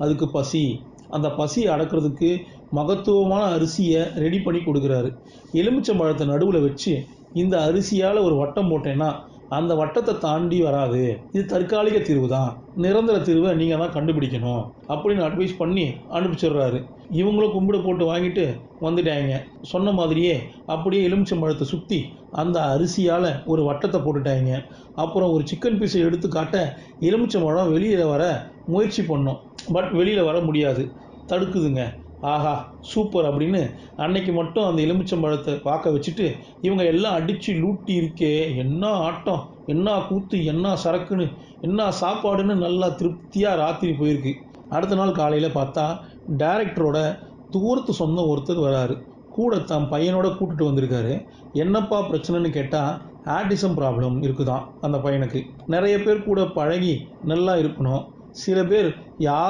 அதுக்கு பசி. அந்த பசியை அடக்கிறதுக்கு மகத்துவமான அரிசியை ரெடி பண்ணி கொடுக்குறாரு. எலுமிச்சம்பழத்தை நடுவில் வச்சு இந்த அரிசியால் ஒரு வட்டம் போட்டேன்னா அந்த வட்டத்தை தாண்டி வராது. இது தற்காலிக தீர்வு தான், நிரந்தர தீர்வை நீங்கள் தான் கண்டுபிடிக்கணும் அப்படின்னு அட்வைஸ் பண்ணி அனுப்பிச்சிடுறாரு. இவங்களும் கும்பிட போட்டு வாங்கிட்டு வந்துட்டாங்க. சொன்ன மாதிரியே அப்படியே எலுமிச்சம்பழத்தை சுற்றி அந்த அரிசியால் ஒரு வட்டத்தை போட்டுட்டாங்க. அப்புறம் ஒரு சிக்கன் பீஸை எடுத்து காட்ட எலுமிச்சம்பழம் வெளியில் வர முயற்சி பண்ணோம். பட் வெளியில் வர முடியாது, தடுக்குதுங்க. ஆஹா சூப்பர் அப்படின்னு அன்னைக்கு மட்டும் அந்த எலுமிச்சம்பழத்தை பார்க்க வச்சுட்டு இவங்க எல்லாம் அடித்து லூட்டி இருக்கே, என்ன ஆட்டம், என்ன கூத்து, என்ன சரக்குன்னு, என்ன சாப்பாடுன்னு நல்லா திருப்தியாக ராத்திரி போயிருக்கு. அடுத்த நாள் காலையில் பார்த்தா டைரக்டரோட தூரத்து சொந்தம் ஒருத்தர் வராரு. கூட தன் பையனோட கூட்டிட்டு வந்திருக்காரு. என்னப்பா பிரச்சனைன்னு கேட்டால் ஆட்டிசம் ப்ராப்ளம் இருக்குதான் அந்த பையனுக்கு. நிறைய பேர் கூட பழகி நல்லா இருக்கணும், சில பேர் யார்